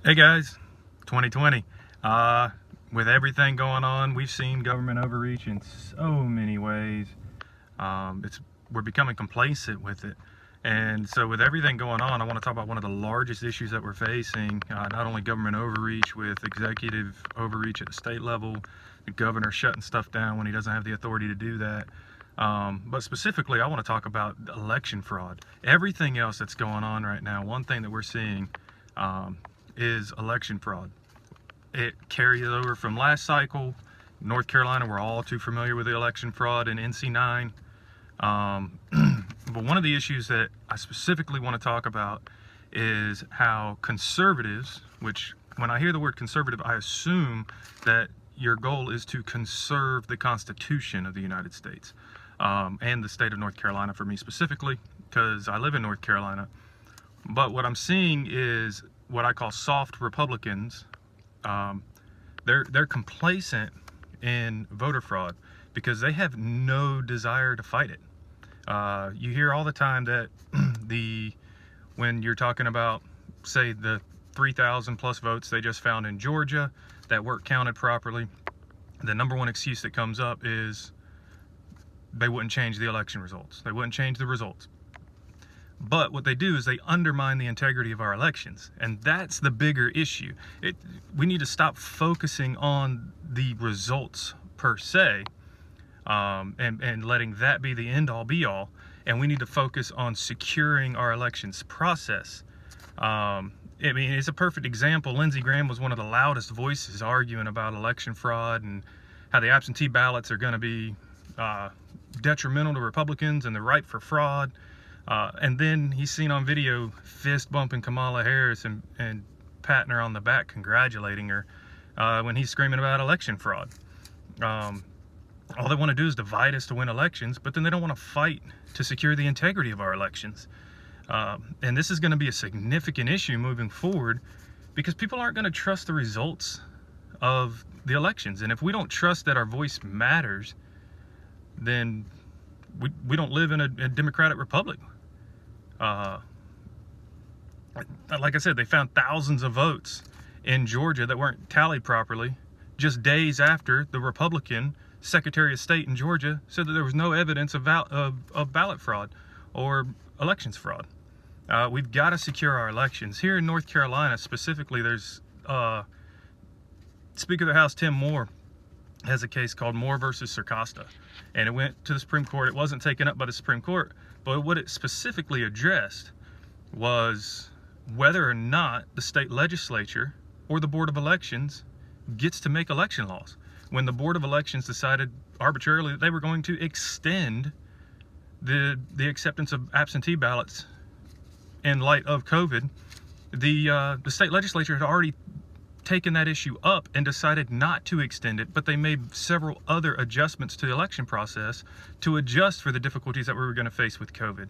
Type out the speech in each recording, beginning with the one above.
Hey guys, 2020. With everything going on, we've seen government overreach in so many ways. We're becoming complacent with it. And so with everything going on, I want to talk about one of the largest issues that we're facing, not only government overreach with executive overreach at the state level, the governor shutting stuff down when he doesn't have the authority to do that, but specifically I want to talk about election fraud. Everything else that's going on right now, one thing that we're seeing is election fraud. It carries over from last cycle. North Carolina, we're all too familiar with the election fraud in NC9. But one of the issues that I specifically want to talk about is how conservatives, which when I hear the word conservative, I assume that your goal is to conserve the Constitution of the United States, and the state of North Carolina for me specifically, because I live in North Carolina. But what I'm seeing is what I call soft Republicans. They're complacent in voter fraud because they have no desire to fight it. You hear all the time that when you're talking about, say, the 3,000 plus votes they just found in Georgia that weren't counted properly, the number one excuse that comes up is they wouldn't change the election results. They wouldn't change the results. But what they do is they undermine the integrity of our elections. And that's the bigger issue. We need to stop focusing on the results per se, and letting that be the end all be all. And we need to focus on securing our elections process. I mean, it's a perfect example. Lindsey Graham was one of the loudest voices arguing about election fraud and how the absentee ballots are going to be detrimental to Republicans and they're ripe for fraud. And then he's seen on video fist bumping Kamala Harris and patting her on the back, congratulating her, when he's screaming about election fraud. All they want to do is divide us to win elections, but then they don't want to fight to secure the integrity of our elections. And this is going to be a significant issue moving forward because people aren't going to trust the results of the elections. And if we don't trust that our voice matters, then we don't live in a democratic republic. Like I said, they found thousands of votes in Georgia that weren't tallied properly just days after the Republican Secretary of State in Georgia said that there was no evidence of ballot fraud or elections fraud. We've got to secure our elections. Here in North Carolina specifically, there's Speaker of the House Tim Moore has a case called Moore versus Circosta, and it went to the Supreme Court. It wasn't taken up by the Supreme Court, but what it specifically addressed was whether or not the state legislature or the Board of Elections gets to make election laws. When the Board of Elections decided arbitrarily that they were going to extend the acceptance of absentee ballots in light of COVID, the state legislature had already taken that issue up and decided not to extend it, but they made several other adjustments to the election process to adjust for the difficulties that we were going to face with COVID.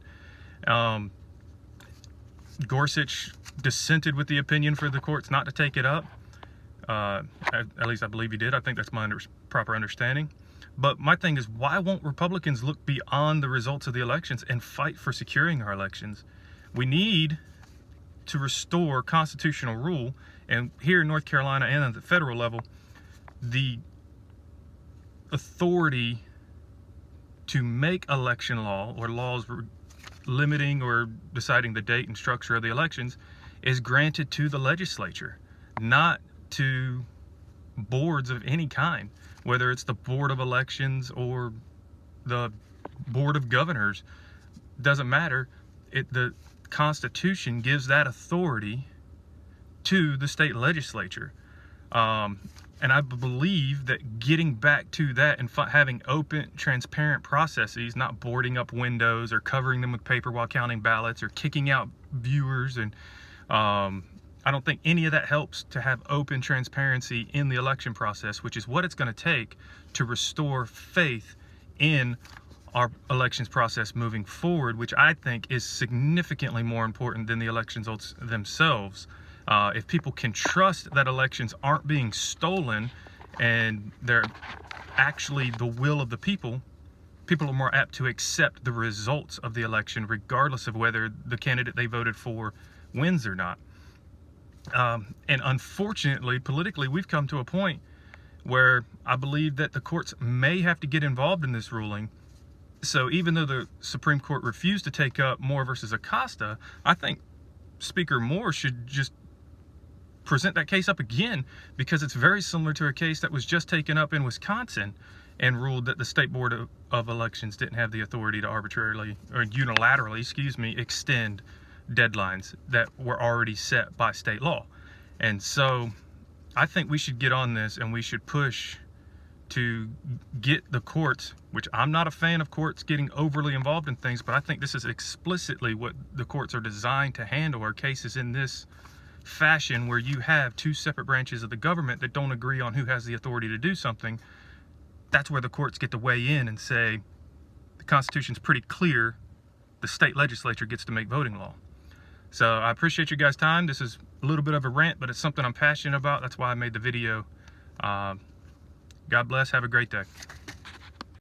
Gorsuch dissented with the opinion for the courts not to take it up. At least I believe he did. I think that's my proper understanding. But my thing is, why won't Republicans look beyond the results of the elections and fight for securing our elections? We need to restore constitutional rule. And here in North Carolina and at the federal level, the authority to make election law or laws limiting or deciding the date and structure of the elections is granted to the legislature, not to boards of any kind, whether it's the Board of Elections or the Board of Governors. Doesn't matter. The Constitution gives that authority to the state legislature, and I believe that getting back to that and having open, transparent processes, not boarding up windows or covering them with paper while counting ballots or kicking out viewers, and I don't think any of that helps to have open transparency in the election process, which is what it's going to take to restore faith in our elections process moving forward, which I think is significantly more important than the elections themselves. If people can trust that elections aren't being stolen and they're actually the will of the people, people are more apt to accept the results of the election regardless of whether the candidate they voted for wins or not. And unfortunately, politically, we've come to a point where I believe that the courts may have to get involved in this ruling. So even though the Supreme Court refused to take up Moore versus Acosta, I think Speaker Moore should just present that case up again, because it's very similar to a case that was just taken up in Wisconsin and ruled that the State Board of Elections didn't have the authority to arbitrarily or unilaterally, extend deadlines that were already set by state law. And so I think we should get on this, and we should push to get the courts, which I'm not a fan of courts getting overly involved in things, but I think this is explicitly what the courts are designed to handle, are cases in this fashion where you have two separate branches of the government that don't agree on who has the authority to do something. That's where the courts get to weigh in and say, the Constitution's pretty clear, the state legislature gets to make voting law. So I appreciate you guys' time. This is a little bit of a rant, but it's something I'm passionate about. That's why I made the video. God bless. Have a great day.